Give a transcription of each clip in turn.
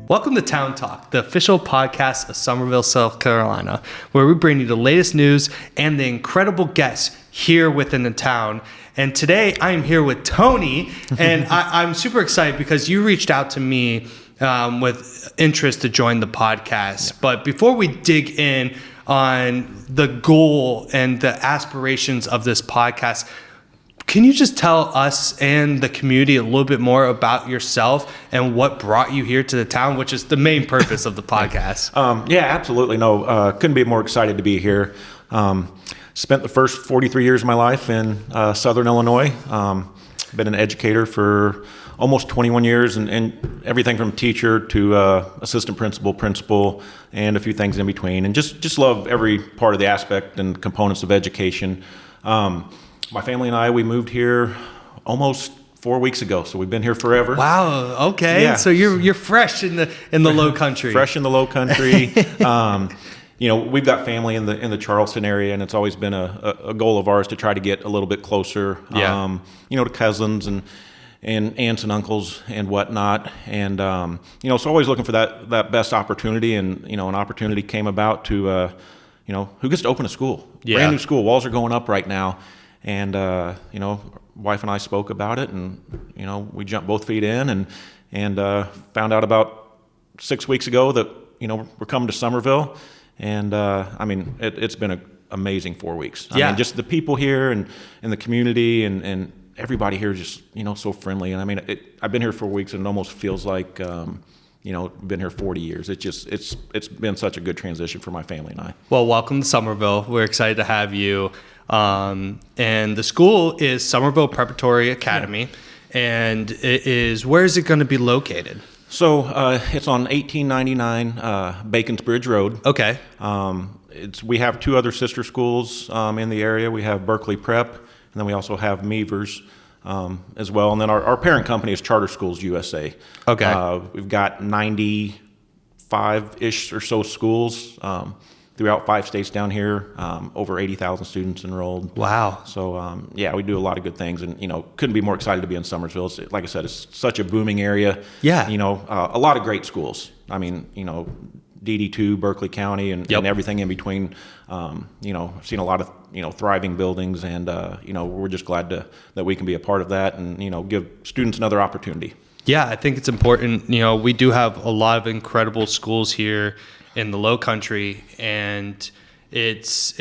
Welcome to Town Talk, the official podcast of Somerville, South Carolina, where we bring you the latest news and the incredible guests here within the town. And today I'm here with Tony, and I'm super excited because you reached out to me with interest to join the podcast. Yeah. But before we dig in on the goal and the aspirations of this podcast, can you just tell us and the community a little bit more about yourself and what brought you here to the town, which is the main purpose of the podcast? Yeah, absolutely. No, couldn't be more excited to be here. Spent the first 43 years of my life in Southern Illinois. Been an educator for almost 21 years and everything from teacher to assistant principal, and a few things in between. And just love every part of the aspect and components of education. My family and I, we moved here almost 4 weeks ago, so we've been here forever. Wow. Okay. Yeah. So you're fresh in the Low Country. Fresh in the Low Country. We've got family in the Charleston area, and it's always been a goal of ours to try to get a little bit closer. Yeah. To cousins and aunts and uncles and whatnot, and so always looking for that best opportunity, and an opportunity came about to who gets to open a school, brand new school. Walls are going up right now. And, wife and I spoke about it, and, we jumped both feet in and found out about 6 weeks ago that, we're coming to Somerville. And, it's been an amazing 4 weeks. I mean, just the people here and the community and everybody here is just, so friendly. And I've been here 4 weeks and it almost feels like, been here 40 years. It's been such a good transition for my family and I. Well, welcome to Somerville. We're excited to have you. And the school is Summerville Preparatory Academy, and where is it going to be located? So it's on 1899 Bacon's Bridge Road. Okay. We have two other sister schools in the area. We have Berkeley Prep, and then we also have Meavers as well. And then our parent company is Charter Schools USA. Okay. We've got 95-ish or so schools throughout 5 states down here, over 80,000 students enrolled. Wow. So, we do a lot of good things, and, couldn't be more excited to be in Somerville. Like I said, it's such a booming area. Yeah. A lot of great schools. DD2, Berkeley County, and everything in between. I've seen a lot of, thriving buildings, and, we're just glad that we can be a part of that and, give students another opportunity. Yeah, I think it's important. We do have a lot of incredible schools here in the Low Country, and it's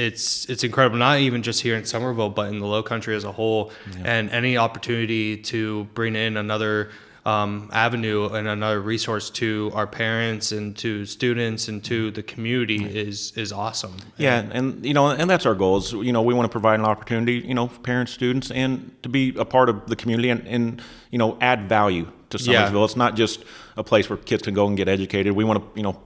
incredible, not even just here in Somerville, but in the Low Country as a whole. Yeah. And any opportunity to bring in another avenue and another resource to our parents and to students and to the community is awesome. Yeah, and that's our goal is, we want to provide an opportunity, for parents, students, and to be a part of the community and add value to Somerville. Yeah. It's not just a place where kids can go and get educated. We want to,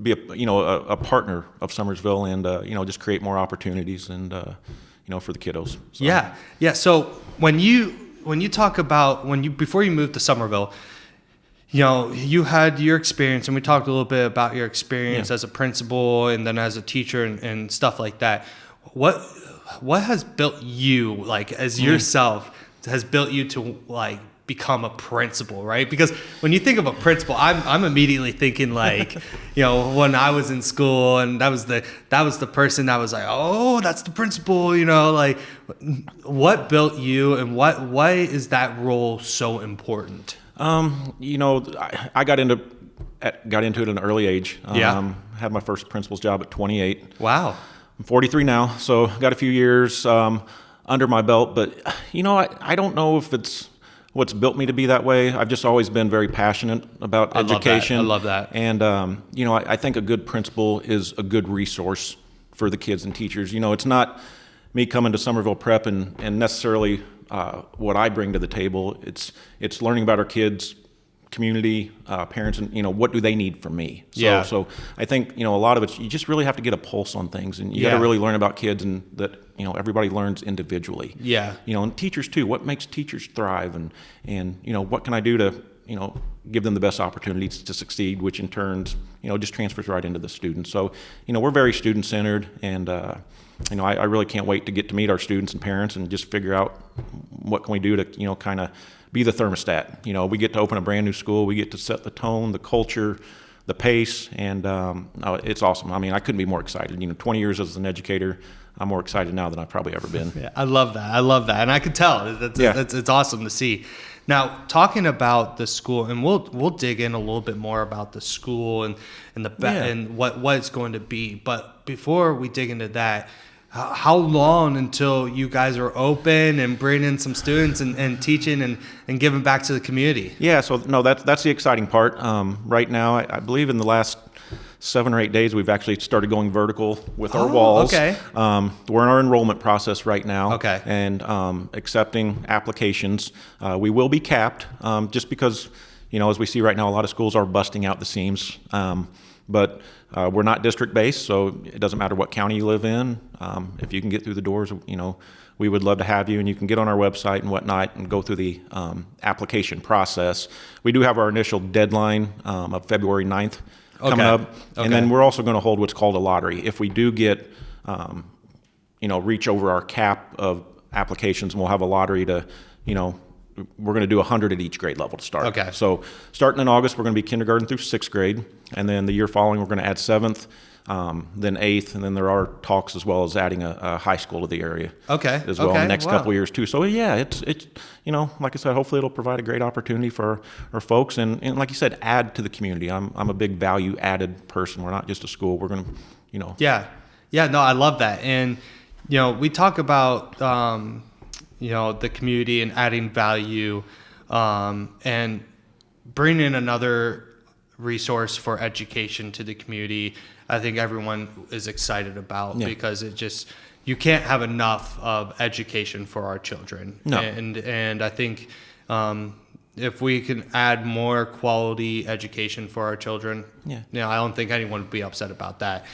be a partner of Somerville and just create more opportunities and for the kiddos. So. Yeah. So when you talk about before you moved to Somerville, you had your experience, and we talked a little bit about your experience as a principal and then as a teacher and stuff like that. What has built you, as yourself, has built you to become a principal, right? Because when you think of a principal, I'm immediately thinking when I was in school, and that was the person that was like, oh, that's the principal, what built you, and why is that role so important? I got into it at an early age. Had my first principal's job at 28. Wow. I'm 43 now, so got a few years under my belt, but I don't know if it's what's built me to be that way. I've just always been very passionate about education. I love that. And, I think a good principal is a good resource for the kids and teachers. It's not me coming to Summerville Prep and necessarily what I bring to the table. It's learning about our kids, community, parents, and, what do they need from me? So I think, a lot of it, you just really have to get a pulse on things, and you got to really learn about kids, and that, everybody learns individually. Yeah. And teachers too, what makes teachers thrive, and what can I do to, give them the best opportunities to succeed, which in turns, just transfers right into the students. So, we're very student-centered, and, I really can't wait to get to meet our students and parents and just figure out what can we do to, kind of be the thermostat. You know, we get to open a brand new school. We get to set the tone, the culture, the pace, and it's awesome. I mean, I couldn't be more excited. You know, 20 years as an educator, I'm more excited now than I've probably ever been. Yeah, I love that, and I could tell. It's awesome to see. Now, talking about the school, and we'll dig in a little bit more about the school and and what it's going to be. But before we dig into that, how long until you guys are open and bringing in some students and teaching and giving back to the community? Yeah, so no, that's the exciting part. Right now, I believe in the last 7 or 8 days, we've actually started going vertical with our walls. Okay. We're in our enrollment process right now. Okay. And accepting applications. We will be capped, just because, you know, as we see right now, a lot of schools are busting out the seams. But we're not district-based, so it doesn't matter what county you live in. If you can get through the doors, you know, we would love to have you, and you can get on our website and whatnot and go through the application process. We do have our initial deadline of February 9th coming up, and then we're also going to hold what's called a lottery. If we do get, you know, reach over our cap of applications, and we'll have a lottery to, you know, we're going to do 100 at each grade level to start. Okay. So starting in August, we're going to be kindergarten through 6th grade, and then the year following, we're going to add 7th, then 8th, and then there are talks as well as adding a high school to the area. Okay. As well in the next couple of years too. So yeah, it's you know, like I said, hopefully it'll provide a great opportunity for our folks, and like you said, add to the community. I'm a big value added person. We're not just a school. We're going to, you know. Yeah. No, I love that. And you know, we talk about you know, the community and adding value, and bringing in another resource for education to the community. I think everyone is excited about because it just, you can't have enough of education for our children. No. And I think if we can add more quality education for our children, you know, I don't think anyone would be upset about that.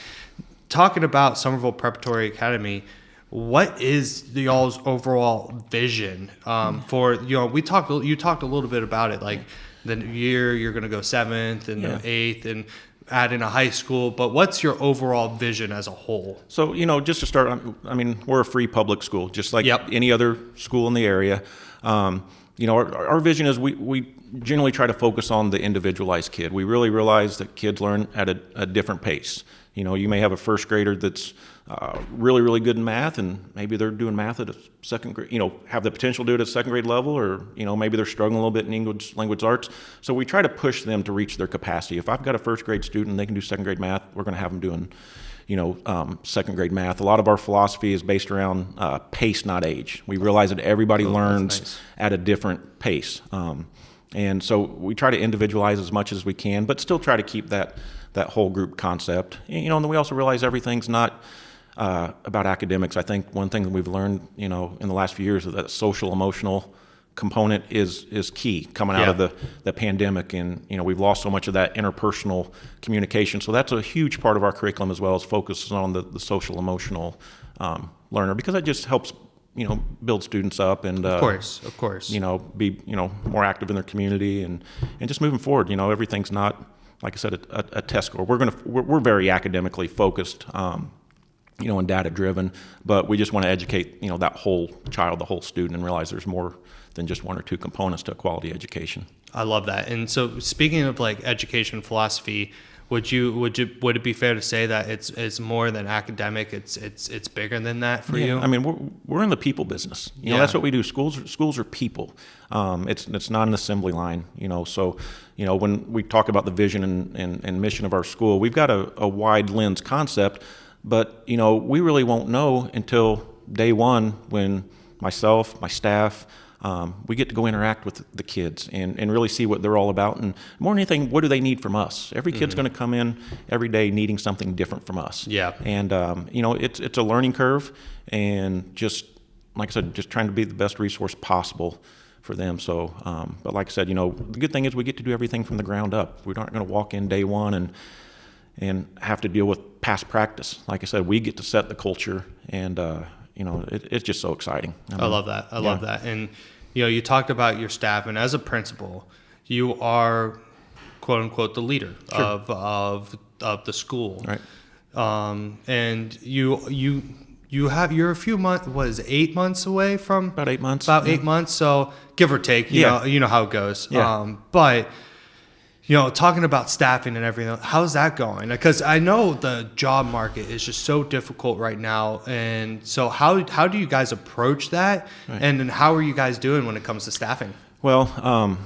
Talking about Summerville Preparatory Academy, what is y'all's overall vision for, you know, you talked a little bit about it, like the year you're going to go 7th and 8th and add in a high school, but what's your overall vision as a whole? So, you know, just to start, I mean, we're a free public school, just like any other school in the area. You know, our vision is we generally try to focus on the individualized kid. We really realize that kids learn at a different pace. You know, you may have a first grader that's really, really good in math, and maybe they're doing math at a second grade, you know, have the potential to do it at second grade level, or, you know, maybe they're struggling a little bit in language arts. So we try to push them to reach their capacity. If I've got a first grade student and they can do second grade math, we're going to have them doing, you know, second grade math. A lot of our philosophy is based around pace, not age. We realize that everybody learns at a different pace. And so we try to individualize as much as we can, but still try to keep that whole group concept. You know, and then we also realize everything's not about academics. I think one thing that we've learned, you know, in the last few years is that social emotional component is key coming out of the pandemic. And, you know, we've lost so much of that interpersonal communication. So that's a huge part of our curriculum as well, as focusing on the social emotional learner, because that just helps, you know, build students up and of course, you know, be, you know, more active in their community and just moving forward. You know, everything's not, like I said, a test score. We're very academically focused, you know, and data driven, but we just want to educate, you know, that whole child, the whole student, and realize there's more than just one or two components to a quality education. I love that. And so, speaking of like education philosophy, would it be fair to say that it's more than academic? It's bigger than that for you? I mean, we're in the people business. You know, that's what we do. Schools are people. It's not an assembly line. You know, so, you know, when we talk about the vision and mission of our school, we've got a wide lens concept, but, you know, we really won't know until day one when myself, my staff, we get to go interact with the kids and really see what they're all about. And more than anything, what do they need from us? Every kid's going to come in every day needing something different from us. Yeah. And, you know, it's a learning curve, and just, like I said, just trying to be the best resource possible for them. So, but like I said, you know, the good thing is we get to do everything from the ground up. We're not going to walk in day one and have to deal with past practice. Like I said, we get to set the culture, and, you know, it's just so exciting. I love that. I love that. And, you know, you talked about your staff, and as a principal, you are, quote unquote, the leader of the school. Right. And you you're a few months, what is it, 8 months away from About 8 months. about 8 months, so give or take. You know how it goes. Yeah. But talking about staffing and everything, how's that going? Because I know the job market is just so difficult right now, and so how do you guys approach that? Right. And then how are you guys doing when it comes to staffing? Well,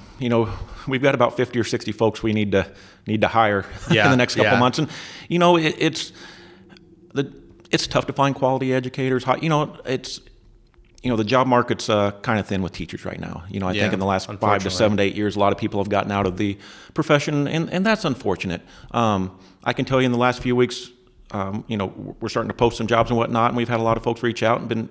we've got about 50 or 60 folks we need to hire in the next couple months, and it's tough to find quality educators. The job market's kind of thin with teachers right now. I think in the last 5 to 7 to 8 years, a lot of people have gotten out of the profession, and that's unfortunate. I can tell you in the last few weeks, we're starting to post some jobs and whatnot, and we've had a lot of folks reach out and been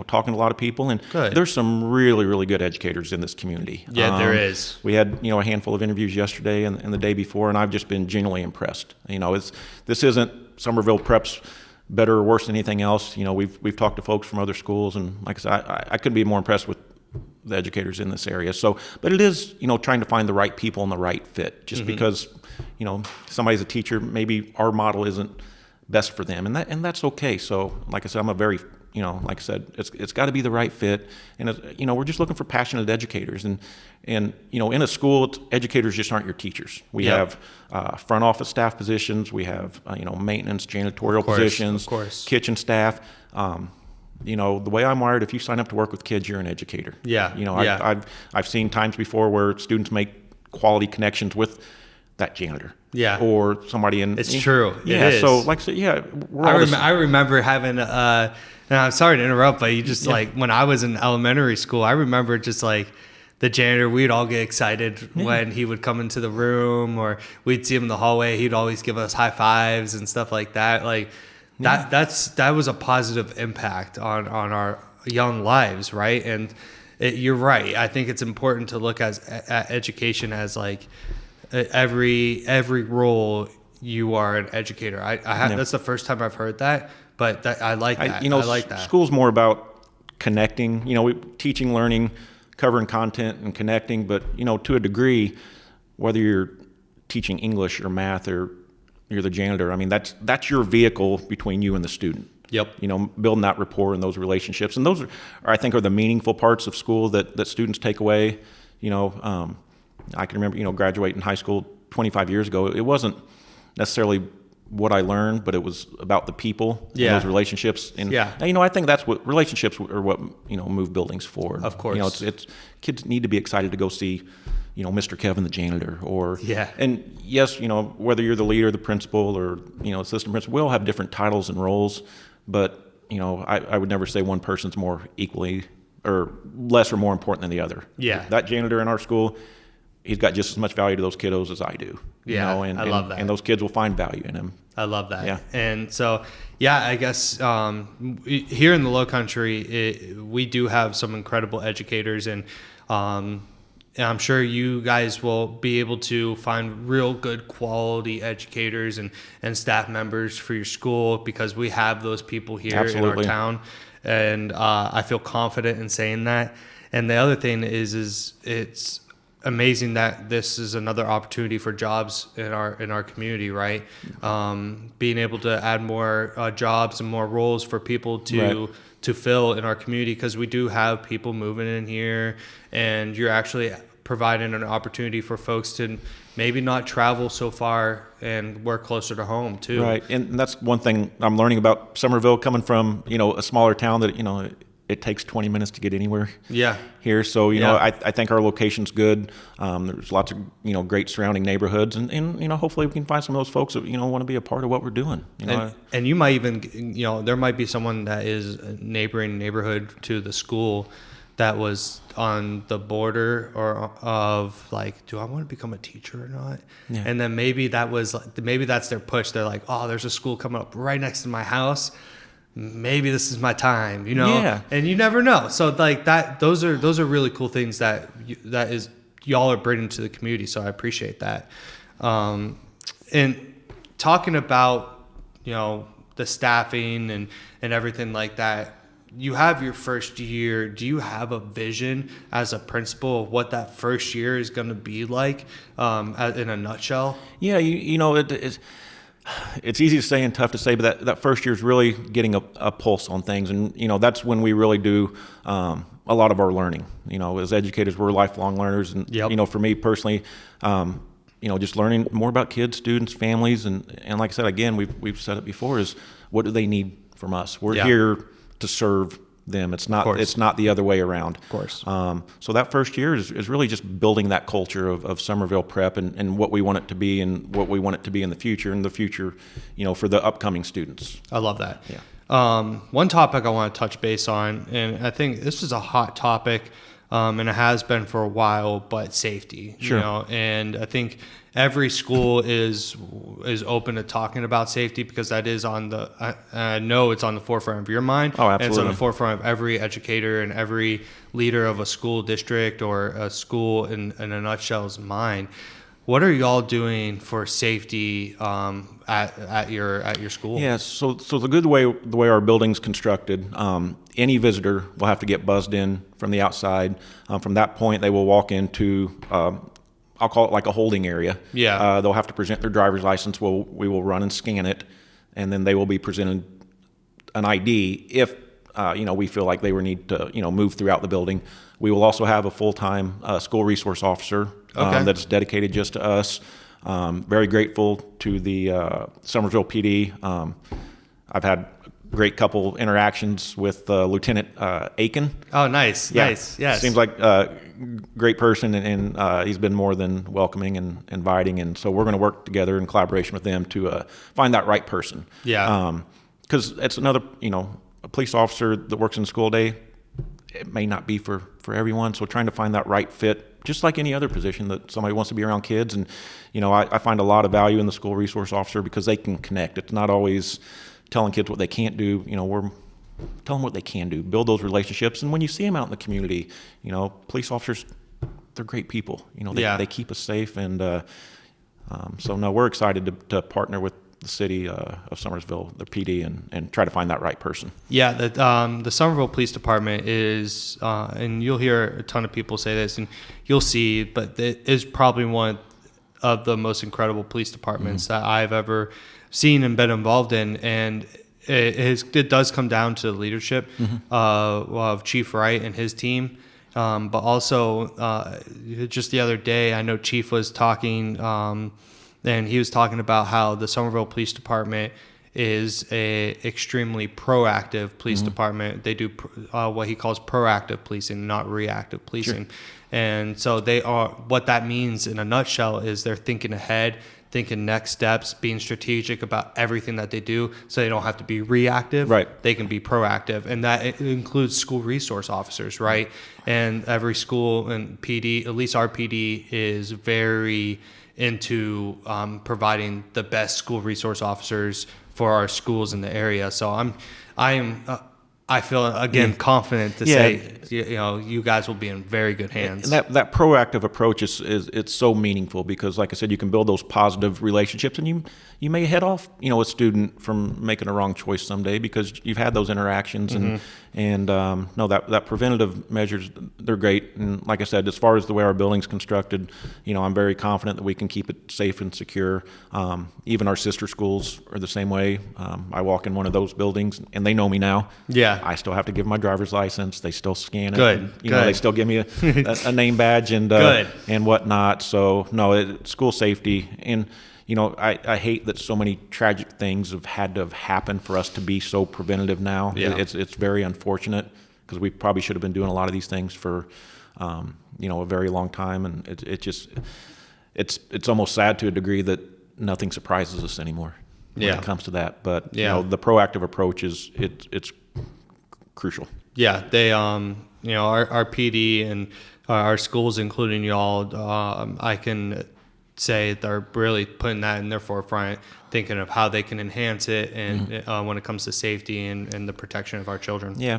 talking to a lot of people, and Good. There's some really, really good educators in this community. Yeah, there is. We had a handful of interviews yesterday and the day before, and I've just been genuinely impressed. This isn't Summerville Prep's better or worse than anything else. We've talked to folks from other schools, and like I said, I couldn't be more impressed with the educators in this area. So, but it is trying to find the right people and the right fit. Just because somebody's a teacher, maybe our model isn't best for them, and that's okay. So, like I said, I'm a very like I said, it's got to be the right fit, and we're just looking for passionate educators, and in a school, educators just aren't your teachers. We have front office staff positions, we have maintenance, janitorial positions, of course. Kitchen staff. The way I'm wired, if you sign up to work with kids, you're an educator. Yeah. I've seen times before where students make quality connections with that janitor. Yeah. Or somebody in. It's true. Yeah. It is. So like I said, I remember having and I'm sorry to interrupt, but you just like when I was in elementary school, I remember just like the janitor, we'd all get excited when he would come into the room, or we'd see him in the hallway. He'd always give us high fives and stuff like that. Like that was a positive impact on our young lives, right? And you're right. I think it's important to look at education as like every role you are an educator. That's the first time I've heard that, but I like that. I like that. School's more about connecting. Teaching, learning, covering content, and connecting. But to a degree, whether you're teaching English or math or you're the janitor, I mean that's your vehicle between you and the student. Yep. Building that rapport and those relationships, and those I think are the meaningful parts of school that students take away. I can remember graduating high school 25 years ago. It wasn't necessarily what I learned, but it was about the people and those relationships. And I think that's what relationships are what move buildings forward. Of course, it's kids need to be excited to go see Mr. Kevin the janitor, or and yes, whether you're the leader, the principal, or assistant principal, we all have different titles and roles, but I would never say one person's more equally or less or more important than the other. That janitor in our school, he's got just as much value to those kiddos as I do. I love that. And those kids will find value in him. I love that. Yeah. And so, I guess here in the Low Country, we do have some incredible educators, and I'm sure you guys will be able to find real good quality educators and staff members for your school, because we have those people here in our town. And I feel confident in saying that. And the other thing is it's amazing that this is another opportunity for jobs in our community, right? Being able to add more jobs and more roles for people to fill in our community, because we do have people moving in here, and you're actually providing an opportunity for folks to maybe not travel so far and work closer to home too. Right, and that's one thing I'm learning about Somerville, coming from a smaller town that it takes 20 minutes to get anywhere. Here, so I think our location's good. There's lots of great surrounding neighborhoods, and hopefully we can find some of those folks that want to be a part of what we're doing. And you might even there might be someone that is a neighboring neighborhood to the school that was on the border or of like, do I want to become a teacher or not? And then maybe that's their push. They're like, oh, there's a school coming up right next to my house. Maybe this is my time, and you never know. So like that, those are really cool things that y'all are bringing to the community. So I appreciate that. And talking about, the staffing and everything like that, you have your first year. Do you have a vision as a principal of what that first year is going to be like, in a nutshell? Yeah, It's easy to say and tough to say, but that first year is really getting a pulse on things. And, that's when we really do a lot of our learning. As educators, we're lifelong learners. And, Yep. for me personally, just learning more about kids, students, families. And like I said, again, we've said it before, is what do they need from us? We're here to serve them. It's not the other way around. Of course. So that first year is really just building that culture of Somerville Prep and what we want it to be and what we want it to be in the future, for the upcoming students. I love that. Yeah. One topic I want to touch base on, and I think this is a hot topic, and it has been for a while, but safety. Sure. And I think every school is open to talking about safety, because that is I know it's on the forefront of your mind. Oh, absolutely. And it's on the forefront of every educator and every leader of a school district or a school in a nutshell's mind. What are y'all doing for safety at your school? Yeah, so the way our building's constructed, any visitor will have to get buzzed in from the outside. From that point, they will walk into I'll call it like a holding area. Yeah. They'll have to present their driver's license. We will run and scan it, and then they will be presented an ID if we feel like they will need to move throughout the building. We will also have a full-time school resource officer that's dedicated just to us. Very grateful to the Somerville PD. I've had great couple interactions with Lieutenant Aiken. Oh, nice. Yeah. Nice. Yes. Seems like a great person, and he's been more than welcoming and inviting. And so we're going to work together in collaboration with them to find that right person. Yeah. Because it's another, a police officer that works in the school day, it may not be for everyone. So trying to find that right fit, just like any other position that somebody wants to be around kids. And, I find a lot of value in the school resource officer because they can connect. It's not always telling kids what they can't do. We're telling them what they can do, build those relationships. And when you see them out in the community, police officers, they're great people. They keep us safe. And so no, we're excited to partner with the city of Somerville, the PD, and try to find that right person. Yeah, the Somerville Police Department is, and you'll hear a ton of people say this, and you'll see, but it is probably one of the most incredible police departments that I've ever seen and been involved in. And it does come down to the leadership of Chief Wright and his team. But also, just the other day, I know Chief was talking, and he was talking about how the Somerville Police Department is a extremely proactive police department. They do what he calls proactive policing, not reactive policing. Sure. And so what that means in a nutshell is they're thinking ahead, thinking next steps, being strategic about everything that they do, so they don't have to be reactive. Right. They can be proactive, and that includes school resource officers, right? And every school and PD, at least our PD, is very into providing the best school resource officers for our schools in the area. So I feel again confident to say you guys will be in very good hands. And that proactive approach is it's so meaningful because, like I said, you can build those positive relationships, and you may head off a student from making a wrong choice someday because you've had those interactions. And no, that preventative measures, they're great. And like I said, as far as the way our building's constructed, I'm very confident that we can keep it safe and secure. Even our sister schools are the same way. I walk in one of those buildings and they know me now. Yeah. I still have to give my driver's license. They still scan it. Good. And, they still give me a name badge and whatnot. So no, school safety. And I hate that so many tragic things have had to have happened for us to be so preventative now. Yeah. It's very unfortunate because we probably should have been doing a lot of these things for a very long time, and it's almost sad to a degree that nothing surprises us anymore when it comes to that. But the proactive approach it's crucial. Yeah, they our PD and our schools, including y'all, I can say they're really putting that in their forefront, thinking of how they can enhance it, and when it comes to safety and the protection of our children. Yeah,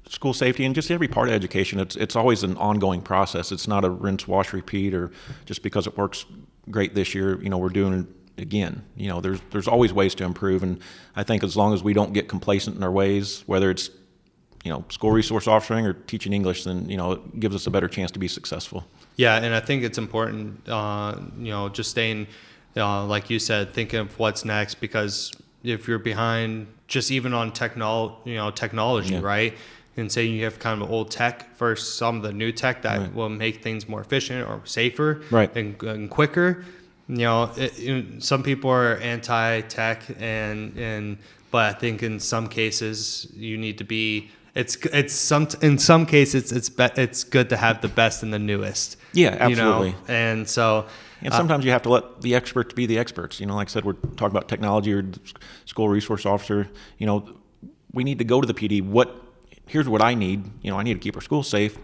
school safety and just every part of education, it's always an ongoing process. It's not a rinse, wash, repeat, or just because it works great this year, we're doing it again. There's always ways to improve, and I think as long as we don't get complacent in our ways, whether it's school resource officering or teaching English, then it gives us a better chance to be successful. Yeah, and I think it's important, just staying like you said, thinking of what's next, because if you're behind just even on technology, right? And say you have kind of old tech versus some of the new tech that will make things more efficient or safer and quicker. Some people are anti-tech, but I think in some cases you need to be. In some cases it's good to have the best and the newest. Yeah, absolutely. And so. And sometimes you have to let the experts be the experts. Like I said, we're talking about technology or school resource officer. We need to go to the PD. Here's what I need. I need to keep our school safe.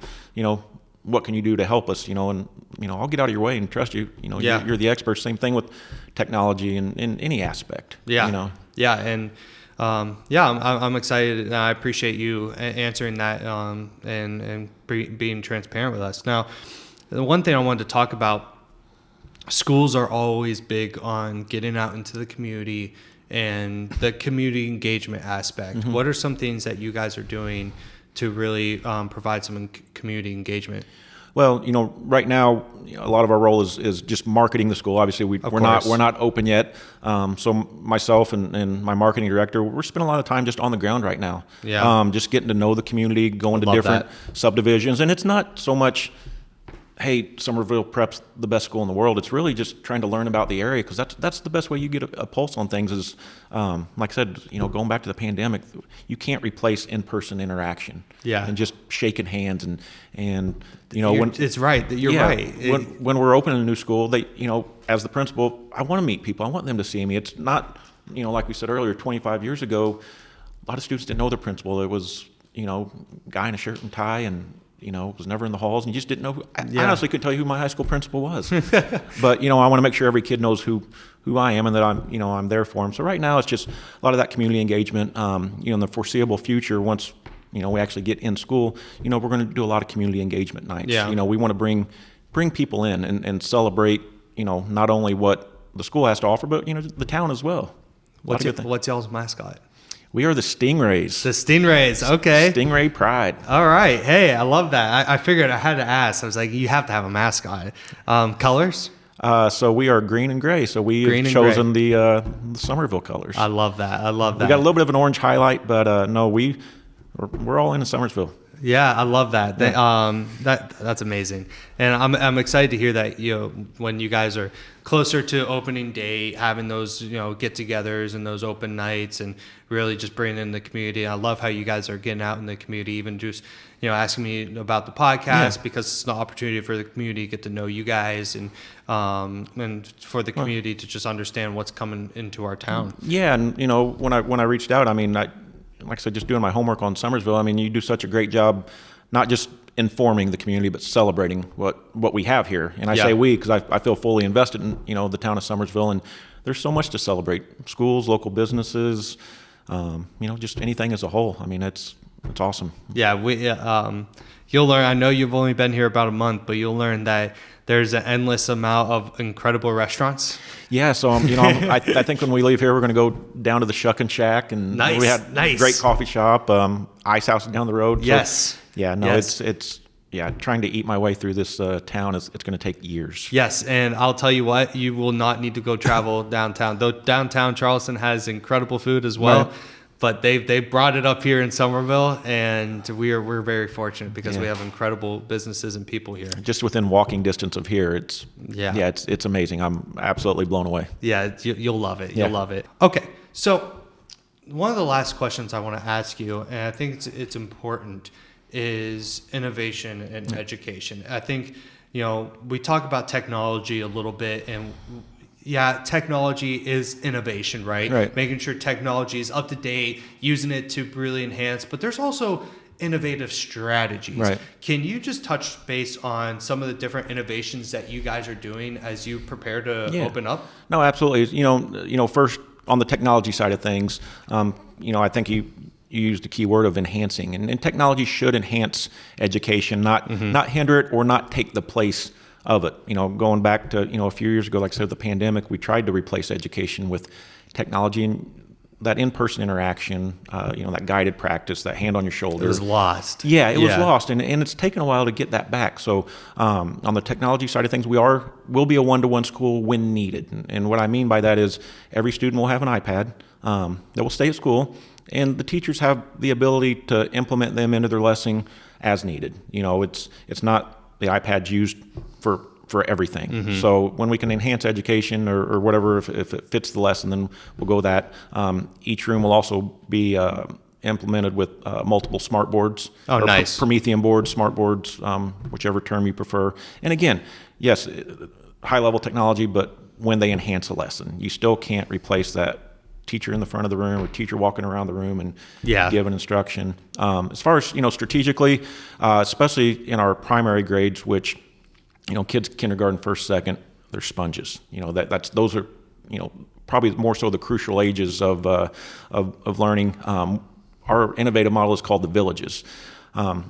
What can you do to help us? And I'll get out of your way and trust you. You're the expert. Same thing with technology in any aspect. Yeah. Yeah. And I'm excited, and I appreciate you answering that and being transparent with us. Now, the one thing I wanted to talk about. Schools are always big on getting out into the community and the community engagement aspect. What are some things that you guys are doing to really provide some community engagement? Well, right now, a lot of our role is just marketing the school. Obviously, we're not open yet. So myself and my marketing director, we're spending a lot of time just on the ground right now. Yeah. Just getting to know the community, going to different subdivisions, and it's not so much, hey, Somerville Prep's the best school in the world. It's really just trying to learn about the area, because that's the best way you get a pulse on things is, like I said, going back to the pandemic, you can't replace in-person interaction. Yeah. And just shaking hands and it's right. You're right. When we're opening a new school, as the principal, I want to meet people. I want them to see me. It's not, like we said earlier, 25 years ago, a lot of students didn't know their principal. It was, guy in a shirt and tie and, was never in the halls, and you just didn't know I honestly couldn't tell you who my high school principal was. But, I want to make sure every kid knows who I am and that I'm there for them. So right now it's just a lot of that community engagement. In the foreseeable future, once, we actually get in school, we're going to do a lot of community engagement nights. Yeah. We want to bring people in and celebrate, not only what the school has to offer, but, the town as well. What's y'all's mascot? We are the Stingrays. The Stingrays, okay. Stingray Pride. All right. Hey, I love that. I figured I had to ask. I was like, you have to have a mascot. Colors? So we are green and gray. So we've chosen the Somerville colors. I love that. We got a little bit of an orange highlight, but no, we're all into Somerville. Yeah, I love that. Yeah. That's amazing, and I'm excited to hear that when you guys are closer to opening day, having those get-togethers and those open nights, and really just bringing in the community. I love how you guys are getting out in the community, even just asking me about the podcast because it's an opportunity for the community to get to know you guys and for the community to just understand what's coming into our town. Yeah, and when I reached out, like I said, just doing my homework on Somerville, you do such a great job, not just informing the community, but celebrating what we have here. And I say we because I feel fully invested in, the town of Somerville, and there's so much to celebrate. Schools, local businesses, just anything as a whole. It's awesome. Yeah, you'll learn. I know you've only been here about a month, but you'll learn that there's an endless amount of incredible restaurants. Yeah, so I think when we leave here, we're going to go down to the Shuck and Shack, and we had a great coffee shop, Ice House down the road. Yes. So, yeah, no, yes. It's trying to eat my way through this town it's going to take years. Yes, and I'll tell you what, you will not need to go travel downtown. Though downtown Charleston has incredible food as well. Right. But they brought it up here in Somerville, and we're very fortunate because we have incredible businesses and people here. Just within walking distance of here, it's amazing. I'm absolutely blown away. Yeah, you'll love it. You'll love it. Okay, so one of the last questions I want to ask you, and I think it's important, is innovation and education. I think we talk about technology a little bit, and technology is innovation, right? Making sure technology is up to date, using it to really enhance, but there's also innovative strategies. Right. Can you just touch base on some of the different innovations that you guys are doing as you prepare to open up? No, absolutely. First on the technology side of things, I think you used the key word of enhancing, and technology should enhance education, not hinder it or not take the place of it. Going back to, a few years ago, like I said, the pandemic, we tried to replace education with technology, and that in-person interaction, that guided practice, that hand on your shoulder. It was lost. Yeah, it was lost, and it's taken a while to get that back. So on the technology side of things, we'll be a one-to-one school when needed. And what I mean by that is every student will have an iPad that will stay at school, and the teachers have the ability to implement them into their lesson as needed. It's not the iPad's used for everything. Mm-hmm. So when we can enhance education or whatever, if it fits the lesson, then we'll go with that. Each room will also be implemented with multiple smart boards. Oh, nice. Promethean boards, smart boards, whichever term you prefer. And again, yes, high-level technology, but when they enhance a lesson, you still can't replace that teacher in the front of the room or teacher walking around the room and giving instruction. As far as, strategically, especially in our primary grades, which kids kindergarten, first, second, they're sponges. Those are probably more so the crucial ages of learning. Our innovative model is called the villages.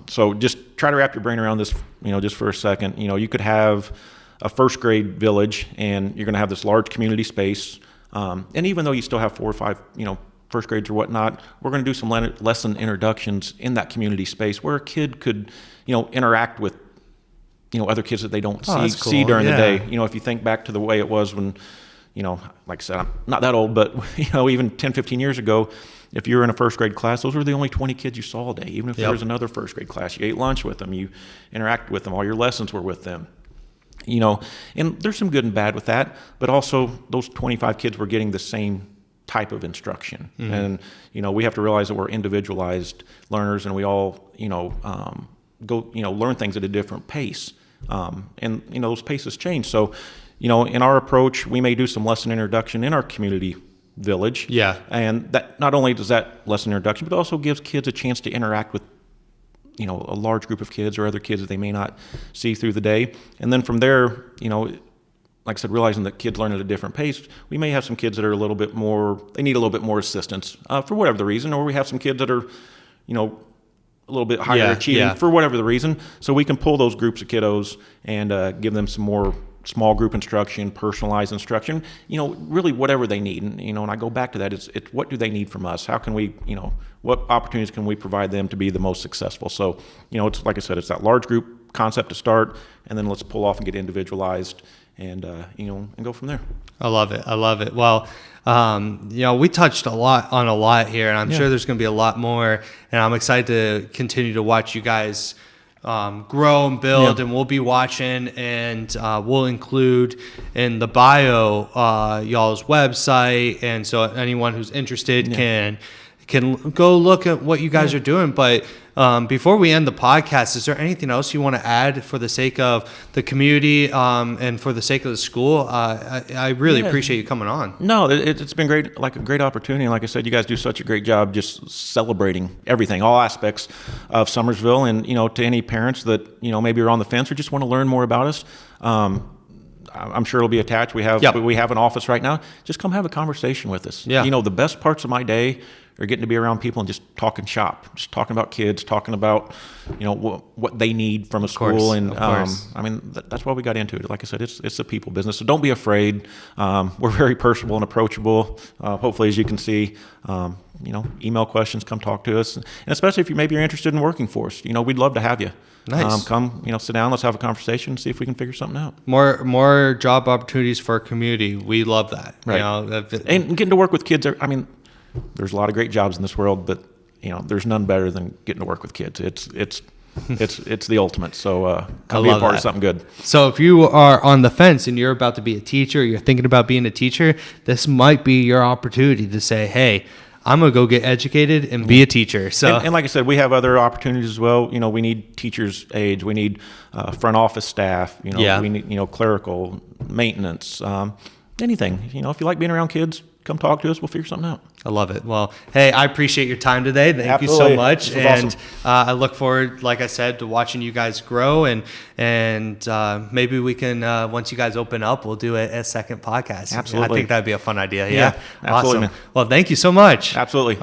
So just try to wrap your brain around this, just for a second. You could have a first grade village, and you're going to have this large community space. And even though you still have 4 or 5, first grades or whatnot, we're going to do some lesson introductions in that community space where a kid could, interact with other kids that they don't see during the day. If you think back to the way it was when, like I said, I'm not that old, but, even 10, 15 years ago, if you were in a first grade class, those were the only 20 kids you saw all day. Even if there was another first grade class, you ate lunch with them, you interacted with them, all your lessons were with them. And there's some good and bad with that, but also those 25 kids were getting the same type of instruction. Mm-hmm. And, we have to realize that we're individualized learners, and we all, go, learn things at a different pace. And those paces change. So, in our approach, we may do some lesson introduction in our community village. Yeah. And that not only does that lesson introduction, but also gives kids a chance to interact with, a large group of kids or other kids that they may not see through the day. And then from there, like I said, realizing that kids learn at a different pace, we may have some kids that are they need a little bit more assistance for whatever the reason, or we have some kids that are, a little bit higher achieving for whatever the reason. So we can pull those groups of kiddos and give them some more small group instruction, personalized instruction, really whatever they need. And, and I go back to that, it's what do they need from us? How can we, what opportunities can we provide them to be the most successful? So, it's like I said, it's that large group concept to start, and then let's pull off and get individualized and go from there. I love it. Well, we touched on a lot here, and I'm sure there's going to be a lot more, and I'm excited to continue to watch you guys grow and build, and we'll be watching, and we'll include in the bio y'all's website, and so anyone who's interested can go look at what you guys are doing. But before we end the podcast, is there anything else you want to add for the sake of the community and for the sake of the school? I really appreciate you coming on. No, it's been great, like a great opportunity. And like I said, you guys do such a great job just celebrating everything, all aspects of Somersville. And, to any parents that, maybe are on the fence or just want to learn more about us, I'm sure it'll be attached. We have an office right now. Just come have a conversation with us. Yeah. The best parts of my day are getting to be around people and just talking shop, just talking about kids, talking about, what they need from a school. And that's why we got into it. Like I said, it's a people business. So don't be afraid. We're very personable and approachable. Hopefully, as you can see, email questions, come talk to us. And especially if you're interested in working for us, we'd love to have you. Nice. Come, sit down, let's have a conversation and see if we can figure something out. More job opportunities for our community. We love that. Right. And getting to work with kids, there's a lot of great jobs in this world, but there's none better than getting to work with kids. It's the ultimate. So come be a part of something good. So if you are on the fence and you're about to be a teacher, you're thinking about being a teacher, this might be your opportunity to say, hey, I'm going to go get educated and be a teacher. So, and like I said, we have other opportunities as well. We need teachers' aides. We need front office staff. We need, clerical, maintenance, anything. If you like being around kids, come talk to us. We'll figure something out. I love it. Well, hey, I appreciate your time today. Thank you so much. And awesome. I look forward, like I said, to watching you guys grow. And maybe we can, once you guys open up, we'll do a second podcast. Absolutely. I think that'd be a fun idea. Yeah. Absolutely. Awesome. Well, thank you so much. Absolutely.